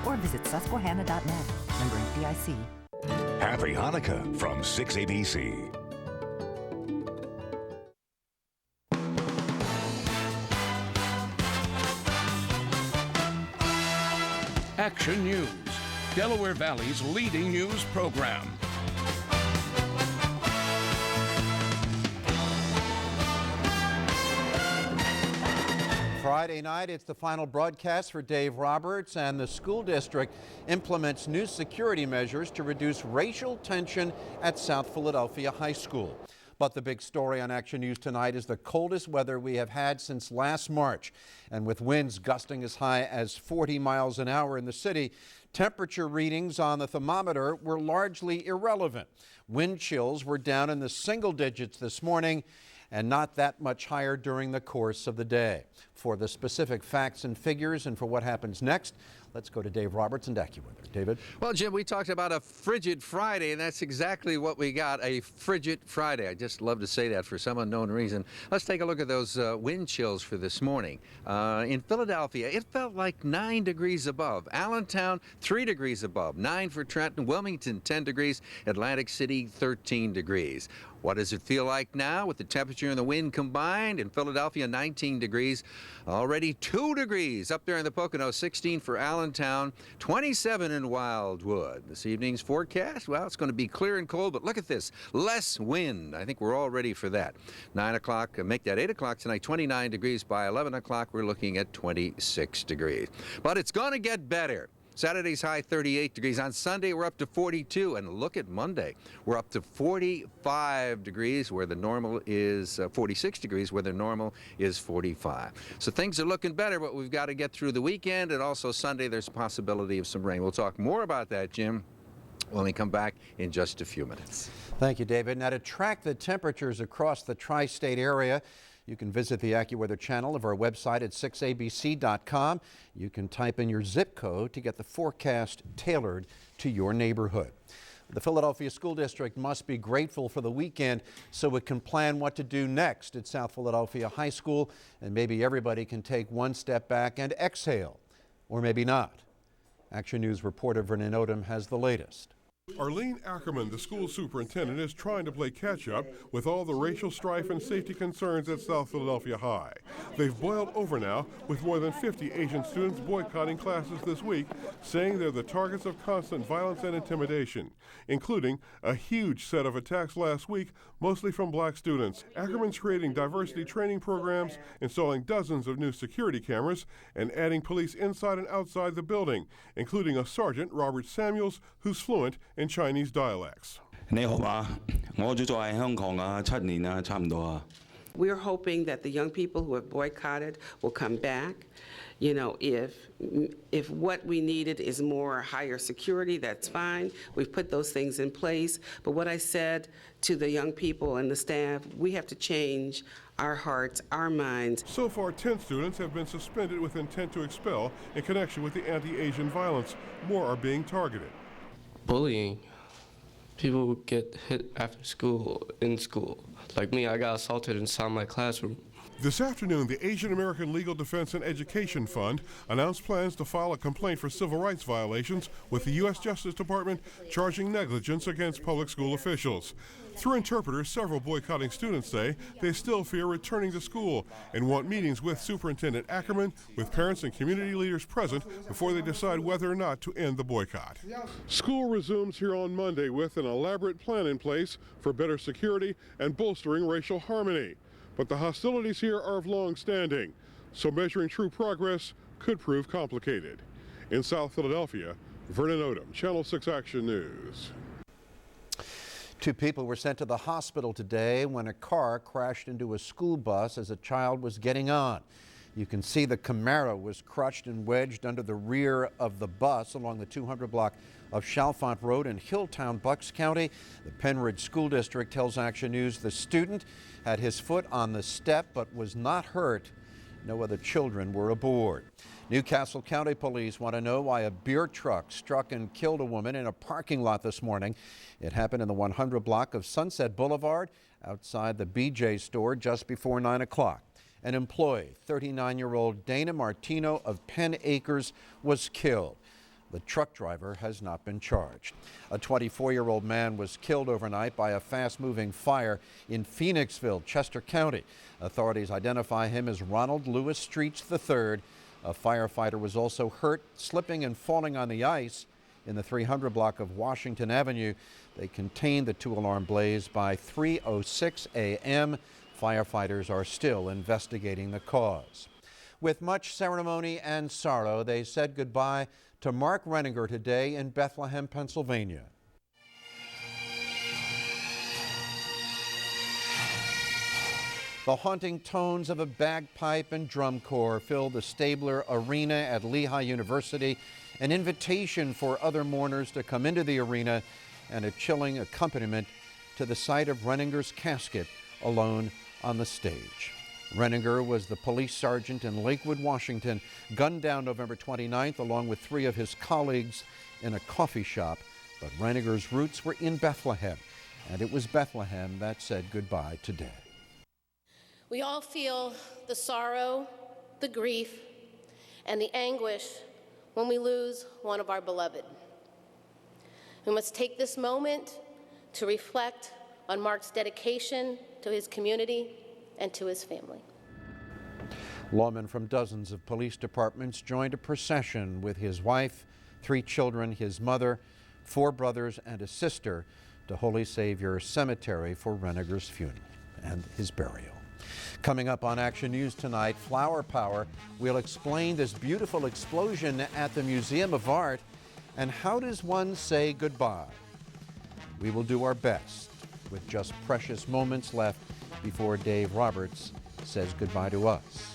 or visit Susquehanna.net. Member FDIC. Happy Hanukkah from 6 ABC. Action News, Delaware Valley's leading news program. Friday night, it's the final broadcast for Dave Roberts, and the school district implements new security measures to reduce racial tension at South Philadelphia High School. But the big story on Action News tonight is the coldest weather we have had since last March. And with winds gusting as high as 40 miles an hour in the city, temperature readings on the thermometer were largely irrelevant. Wind chills were down in the single digits this morning, and not that much higher during the course of the day. For the specific facts and figures and for what happens next, let's go to Dave Roberts and AccuWeather. David? Well, Jim, we talked about a frigid Friday, and that's exactly what we got, a frigid Friday. I just love to say that for some unknown reason. Let's take a look at those wind chills for this morning. In Philadelphia, it felt like 9 degrees above. Allentown, 3 degrees above. 9 for Trenton. Wilmington, 10 degrees. Atlantic City, 13 degrees. What does it feel like now with the temperature and the wind combined? In Philadelphia, 19 degrees. Already 2 degrees up there in the Poconos, 16 for Allentown, 27 in Wildwood. This evening's forecast, well, it's going to be clear and cold, but look at this. Less wind. I think we're all ready for that. 9 o'clock, make that 8 o'clock tonight, 29 degrees. By 11 o'clock, we're looking at 26 degrees. But it's going to get better. Saturday's high 38 degrees. On Sunday, we're up to 42. And look at Monday. We're up to 45 degrees where the normal is 46 degrees where the normal is 45. So things are looking better, but we've got to get through the weekend. And also Sunday, there's a possibility of some rain. We'll talk more about that, Jim, when we come back in just a few minutes. Thank you, David. Now, to track the temperatures across the tri-state area, you can visit the AccuWeather channel of our website at 6abc.com. You can type in your zip code to get the forecast tailored to your neighborhood. The Philadelphia School District must be grateful for the weekend so it can plan what to do next at South Philadelphia High School, and maybe everybody can take one step back and exhale, or maybe not. Action News reporter Vernon Odom has the latest. Arlene Ackerman, the school superintendent, is trying to play catch-up with all the racial strife and safety concerns at South Philadelphia High. They've boiled over now, with more than 50 Asian students boycotting classes this week, saying they're the targets of constant violence and intimidation, including a huge set of attacks last week, mostly from black students. Ackerman's creating diversity training programs, installing dozens of new security cameras, and adding police inside and outside the building, including a Sergeant, Robert Samuels, who's fluent in Chinese dialects. 你好嘛，我住在香港啊，7年啊，差唔多啊。 We're hoping that the young people who have boycotted will come back. You know, if what we needed is more higher security, that's fine. We've put those things in place. But what I said to the young people and the staff, we have to change our hearts, our minds. So far, 10 students have been suspended with intent to expel in connection with the anti-Asian violence. More are being targeted. Bullying. People get hit after school, in school. Like me, I got assaulted inside my classroom. This afternoon, the Asian American Legal Defense and Education Fund announced plans to file a complaint for civil rights violations with the U.S. Justice Department, charging negligence against public school officials. Through interpreters, several boycotting students say they still fear returning to school and want meetings with Superintendent Ackerman, with parents and community leaders present before they decide whether or not to end the boycott. School resumes here on Monday with an elaborate plan in place for better security and bolstering racial harmony. But the hostilities here are of long standing, so measuring true progress could prove complicated. In South Philadelphia, Vernon Odom, Channel 6 Action News. 2 people were sent to the hospital today when a car crashed into a school bus as a child was getting on. You can see the Camaro was crushed and wedged under the rear of the bus along the 200 block of Chalfont Road in Hilltown, Bucks County. The Penridge School District tells Action News the student had his foot on the step but was not hurt. No other children were aboard. Newcastle County Police want to know why a beer truck struck and killed a woman in a parking lot this morning. It happened in the 100 block of Sunset Boulevard outside the BJ store just before 9 o'clock. An employee, 39-year-old Dana Martino of Penn Acres, was killed. The truck driver has not been charged. A 24-year-old man was killed overnight by a fast-moving fire in Phoenixville, Chester County. Authorities identify him as Ronald Lewis Streets III. A firefighter was also hurt, slipping and falling on the ice in the 300 block of Washington Avenue. They contained the two-alarm blaze by 3:06 a.m. Firefighters are still investigating the cause. With much ceremony and sorrow, they said goodbye to Mark Reninger today in Bethlehem, Pennsylvania. The haunting tones of a bagpipe and drum corps filled the Stabler Arena at Lehigh University, an invitation for other mourners to come into the arena, and a chilling accompaniment to the sight of Reninger's casket alone on the stage. Reninger was the police sergeant in Lakewood, Washington, gunned down November 29th along with 3 of his colleagues in a coffee shop. But Reninger's roots were in Bethlehem, and it was Bethlehem that said goodbye today. We all feel the sorrow, the grief, and the anguish when we lose one of our beloved. We must take this moment to reflect on Mark's dedication to his community and to his family. Lawmen from dozens of police departments joined a procession with his wife, 3 children, his mother, 4 brothers, and a sister to Holy Savior Cemetery for Reninger's funeral and his burial. Coming up on Action News tonight, Flower Power. We'll explain this beautiful explosion at the Museum of Art and how does one say goodbye. We will do our best with just precious moments left before Dave Roberts says goodbye to us.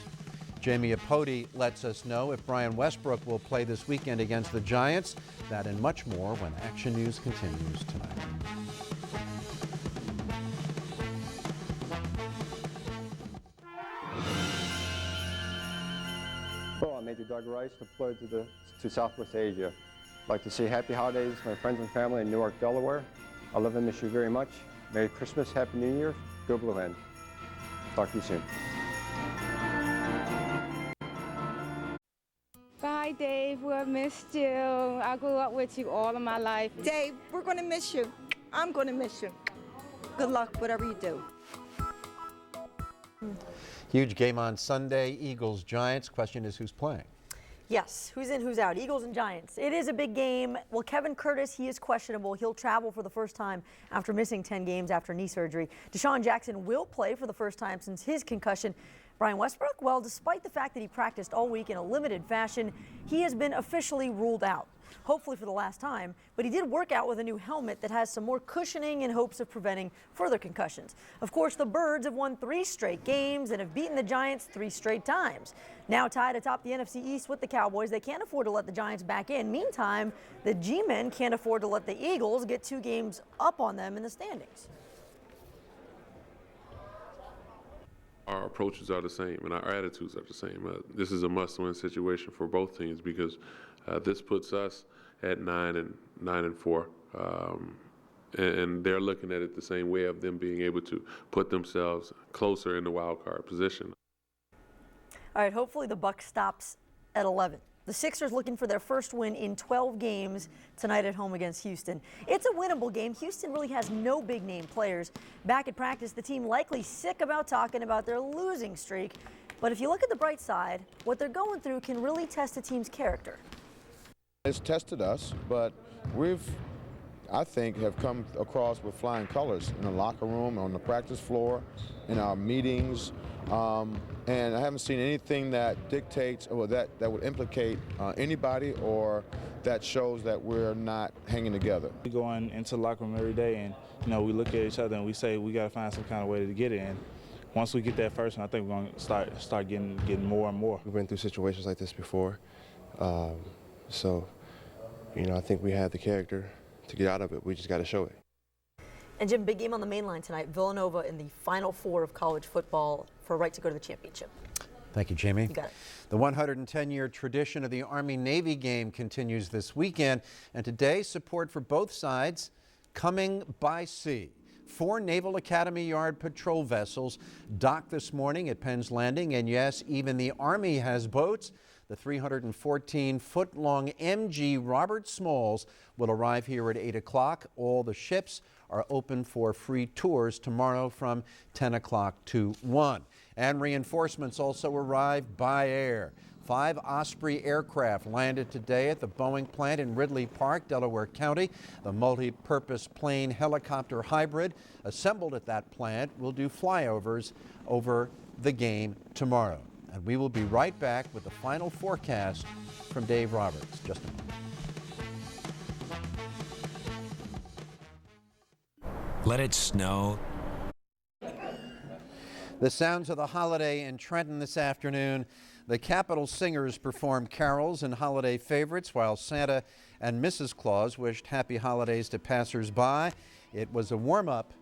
Jamie Apodi lets us know if Brian Westbrook will play this weekend against the Giants. That and much more when Action News continues tonight. Hello, I'm Major Doug Rice, deployed to Southwest Asia. I'd like to say happy holidays to my friends and family in Newark, Delaware. I love and miss you very much. Merry Christmas, Happy New Year, go Blue Hen. Talk to you soon. Bye, Dave. We'll miss you. I grew up with you all of my life. Dave, we're going to miss you. I'm going to miss you. Good luck, whatever you do. Huge game on Sunday, Eagles, Giants. Question is who's playing? Yes, who's in, who's out? Eagles and Giants. It is a big game. Well, Kevin Curtis, he is questionable. He'll travel for the first time after missing 10 games after knee surgery. Deshaun Jackson will play for the first time since his concussion. Brian Westbrook, well, despite the fact that he practiced all week in a limited fashion, he has been officially ruled out, hopefully for the last time, but he did work out with a new helmet that has some more cushioning in hopes of preventing further concussions. Of course, the Birds have won 3 straight games and have beaten the Giants 3 straight times. Now tied atop the NFC East with the Cowboys, they can't afford to let the Giants back in. Meantime, the G-men can't afford to let the Eagles get 2 games up on them in the standings. Our approaches are the same and our attitudes are the same. This is a must-win situation for both teams because this puts us at 9-4, and they're looking at it the same way of them being able to put themselves closer in the wild card position. All right, hopefully the buck stops at 11. The Sixers looking for their first win in 12 games tonight at home against Houston. It's a winnable game. Houston really has no big-name players. Back at practice, the team likely sick about talking about their losing streak. But if you look at the bright side, what they're going through can really test a team's character. It's tested us, but we've, I think, have come across with flying colors in the locker room, on the practice floor, in our meetings. And I haven't seen anything that dictates or that would implicate anybody or that shows that we're not hanging together. We go into the locker room every day and, we look at each other and we say we got to find some kind of way to get it in. Once we get that first one, I think we're going to start getting more and more. We've been through situations like this before. So, I think we have the character to get out of it. We just got to show it. And Jim, big game on the main line tonight. Villanova in the Final Four of college football for a right to go to the championship. Thank you, Jamie. You got it. The 110-year tradition of the Army-Navy game continues this weekend, and today support for both sides coming by sea. 4 Naval Academy Yard patrol vessels docked this morning at Penn's Landing, and yes, even the Army has boats. The 314-foot-long MG Robert Smalls will arrive here at 8 o'clock. All the ships are open for free tours tomorrow from 10 o'clock to 1. And reinforcements also arrive by air. 5 Osprey aircraft landed today at the Boeing plant in Ridley Park, Delaware County. The multi-purpose plane helicopter hybrid assembled at that plant will do flyovers over the game tomorrow. And we will be right back with the final forecast from Dave Roberts. Just a moment. Let it snow. The sounds of the holiday in Trenton this afternoon. The Capitol Singers performed carols and holiday favorites while Santa and Mrs. Claus wished happy holidays to passers-by. It was a warm-up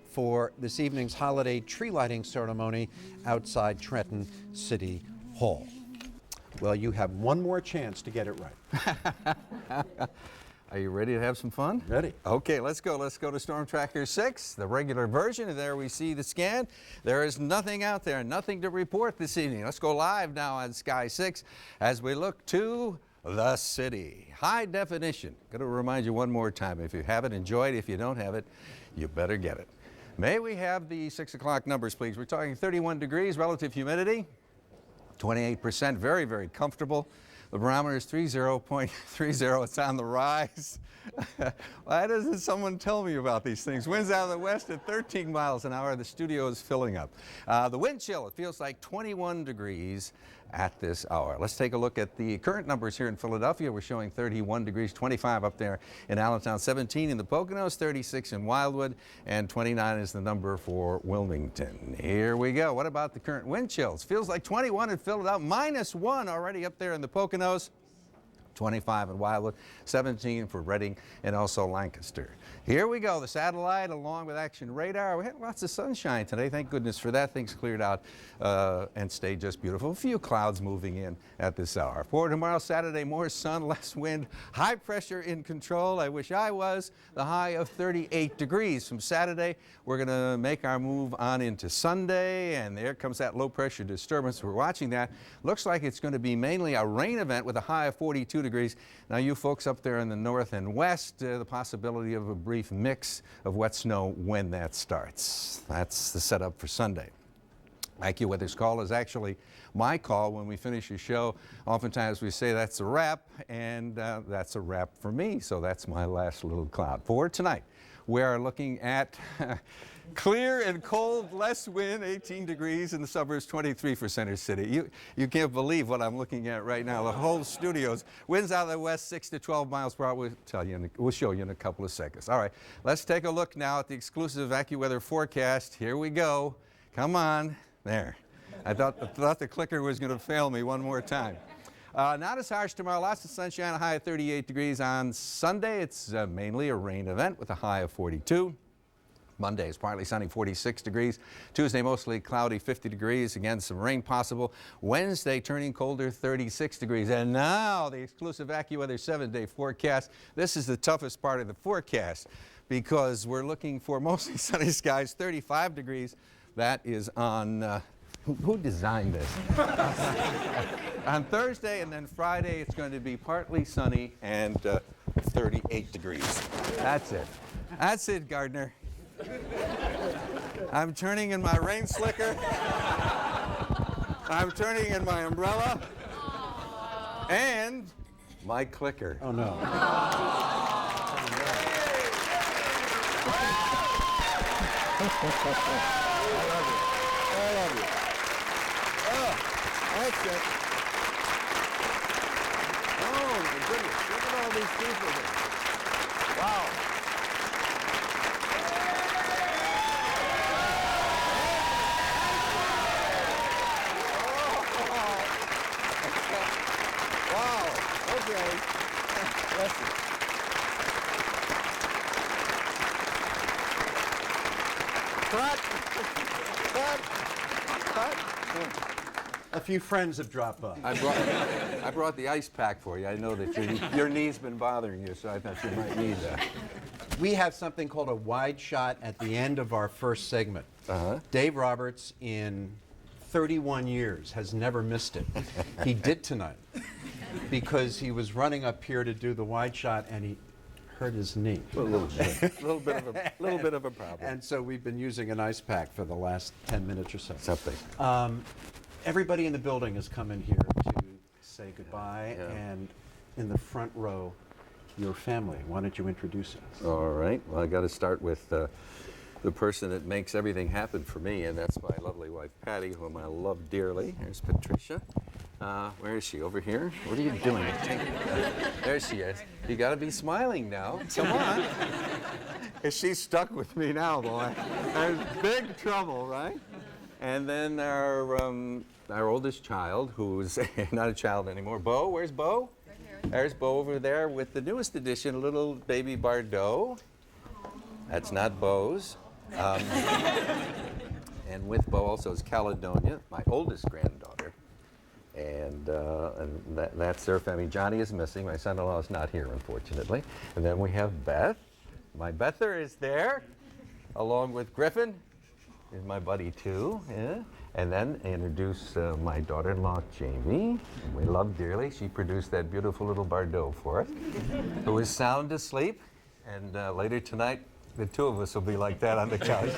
for this evening's holiday tree lighting ceremony outside Trenton City Hall. Well, you have one more chance to get it right. Are you ready to have some fun? Ready. Okay, let's go. Let's go to Storm Tracker 6, the regular version, and there we see the scan. There is nothing out there, nothing to report this evening. Let's go live now on Sky 6 as we look to the city. High definition. Going to remind you one more time, if you have it, enjoy it. If you don't have it, you better get it. May we have the 6 o'clock numbers, please? We're talking 31 degrees, relative humidity, 28%, very, very comfortable. The barometer is 30.30. It's on the rise. Why doesn't someone tell me about these things? Winds out of the west at 13 miles an hour. The studio is filling up. The wind chill, it feels like 21 degrees at this hour. Let's take a look at the current numbers here in Philadelphia. We're showing 31 degrees, 25 up there in Allentown, 17 in the Poconos, 36 in Wildwood, and 29 is the number for Wilmington. Here we go. What about the current wind chills? Feels like 21 in Philadelphia, -1 already up there in the Poconos. 25 in Wildwood, 17 for Reading, and also Lancaster. Here we go, the satellite along with action radar. We had lots of sunshine today, thank goodness for that. Things cleared out and stayed just beautiful. A few clouds moving in at this hour. For tomorrow, Saturday, more sun, less wind, high pressure in control. I wish I was. The high of 38 degrees. From Saturday, we're going to make our move on into Sunday, and there comes that low pressure disturbance. We're watching that. Looks like it's going to be mainly a rain event with a high of 42 degrees. Now, you folks up there in the north and west, the possibility of a brief mix of wet snow when that starts. That's the setup for Sunday. AccuWeather's call is actually my call when we finish a show. Oftentimes we say that's a wrap, and that's a wrap for me, so that's my last little cloud. For tonight, we are looking at clear and cold, less wind, 18 degrees in the suburbs, 23 for Center City. You can't believe what I'm looking at right now. The whole studio's winds out of the west, 6 to 12 miles per hour. We'll show you in a couple of seconds. All right, let's take a look now at the exclusive AccuWeather forecast. Here we go. Come on. There. I thought the clicker was going to fail me one more time. Not as harsh tomorrow. Lots of sunshine, a high of 38 degrees. On Sunday, it's mainly a rain event with a high of 42. Monday is partly sunny, 46 degrees. Tuesday, mostly cloudy, 50 degrees. Again, some rain possible. Wednesday, turning colder, 36 degrees. And now, the exclusive AccuWeather 7-day forecast. This is the toughest part of the forecast because we're looking for mostly sunny skies, 35 degrees. That is on, who designed this? On Thursday, and then Friday, it's going to be partly sunny and 38 degrees. That's it. That's it, Gardner. I'm turning in my rain slicker. I'm turning in my umbrella. And my clicker. Oh, no. I love you. Oh, that's it. Oh, my goodness. Look at all these people here. Wow. Wow. Okay. Listen. A few friends have dropped by. I brought the ice pack for you. I know that your knee's been bothering you, so I thought you might need that. We have something called a wide shot at the end of our first segment. Dave Roberts in 31 years, has never missed it. He did tonight because he was running up here to do the wide shot and he hurt his knee. A little bit. little bit of a problem. And so we've been using an ice pack for the last 10 minutes or so. Something. Everybody in the building has come in here to say goodbye, Yeah. and in the front row, your family. Why don't you introduce us? All right. Well, I got to start with the person that makes everything happen for me, and that's my lovely wife, Patty, whom I love dearly. There's Patricia. Where is she? Over here? What are you doing? There she is. You got to be smiling now. Come on. She's stuck with me now, boy. There's big trouble, right? And then our oldest child, who's not a child anymore, Bo. Where's Bo? Right here. There's Bo over there with the newest edition, little baby Bardot. That's not Bo's. And with Bo also is Caledonia, my oldest granddaughter. And that's their family. Johnny is missing. My son-in-law is not here, unfortunately. And then we have Beth. My Bether is there, along with Griffin. Is my buddy too, yeah. And then introduce my daughter-in-law, Jamie, whom we love dearly. She produced that beautiful little Bardot for us, who is sound asleep. And later tonight, the two of us will be like that on the couch.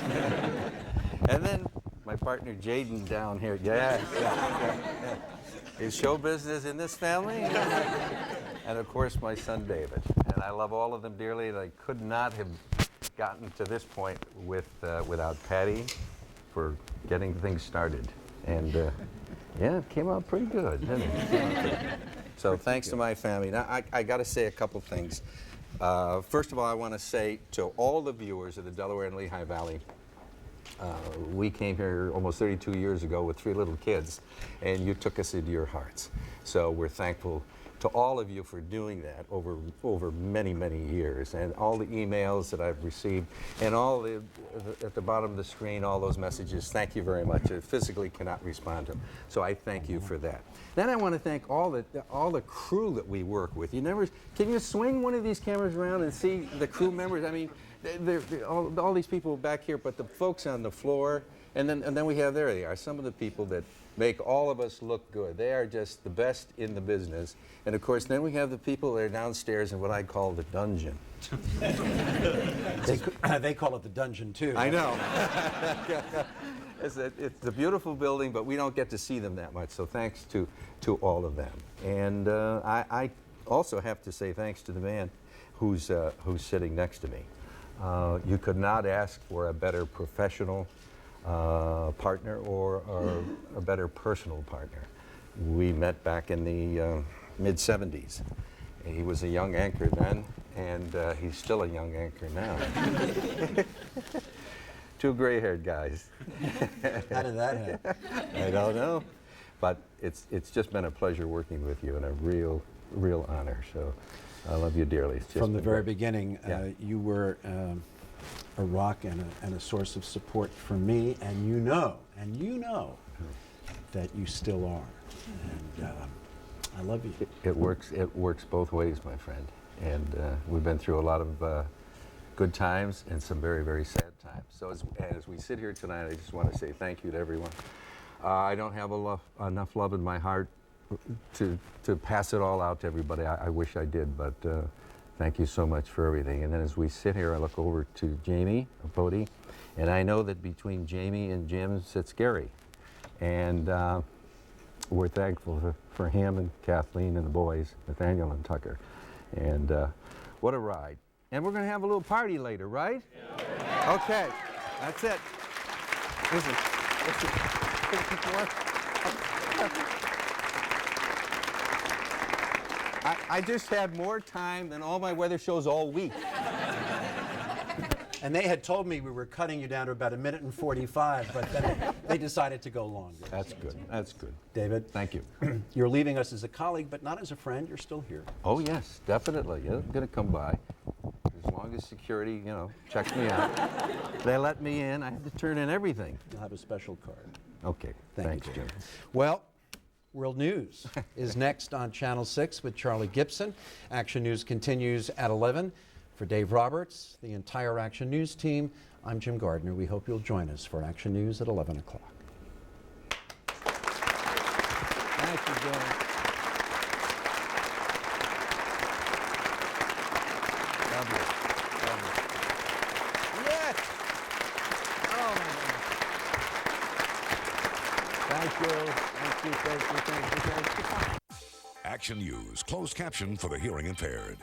And then my partner, Jaden, down here. Yes. Yeah. Is show business in this family? And of course, my son, David. And I love all of them dearly, and I could not have gotten to this point without Patty for getting things started. And yeah, it came out pretty good, didn't it? So thanks to my family. Now, I got to say a couple things. First of all, I want to say to all the viewers of the Delaware and Lehigh Valley, we came here almost 32 years ago with 3 little kids, and you took us into your hearts. So we're thankful to all of you for doing that over many, many years, and all the emails that I've received, and all at the bottom of the screen, all those messages. Thank you very much. I physically cannot respond to them, so I thank you for that. Then I want to thank all the crew that we work with. Can you swing one of these cameras around and see the crew members? I mean, all these people back here, but the folks on the floor, and then we have, there they are, some of the people that make all of us look good. They are just the best in the business. And of course, then we have the people that are downstairs in what I call the dungeon. They call it the dungeon too. I know. It's a beautiful building, but we don't get to see them that much. So thanks to all of them. And I also have to say thanks to the man who's sitting next to me. You could not ask for a better professional partner or a better personal partner. We met back in the mid-70s. He was a young anchor then, and he's still a young anchor now. 2 gray-haired guys. How did that happen? I don't know, but it's just been a pleasure working with you and a real honor. So I love you dearly. It's just From the very great. beginning, you were a rock and a source of support for me, and you know that you still are. And I love you. It works both ways, my friend. And we've been through a lot of good times and some very, very sad times. So as we sit here tonight, I just want to say thank you to everyone. I don't have enough love in my heart to pass it all out to everybody. I wish I did, but thank you so much for everything. And then as we sit here, I look over to Jamie Bodie, and I know that between Jamie and Jim sits Gary. And we're thankful for him and Kathleen and the boys, Nathaniel and Tucker. And what a ride. And we're going to have a little party later, right? Yeah. Okay, that's it. Listen. I just had more time than all my weather shows all week. And they had told me we were cutting you down to about 1:45, but then they decided to go longer. That's good. That's good. David, thank you. You're leaving us as a colleague, but not as a friend. You're still here. Oh yes, definitely. I'm going to come by. As long as security, checks me out. They let me in. I have to turn in everything. You'll have a special card. Okay. Thanks, Jim. Well, World News is next on Channel 6 with Charlie Gibson. Action News continues at 11. For Dave Roberts, the entire Action News team, I'm Jim Gardner. We hope you'll join us for Action News at 11 o'clock. Thank you, Joe. God bless. God bless. Yes! Oh, my goodness. Thank you. Thank you, thank you, thank you, thank you. Action News, closed caption for the hearing impaired.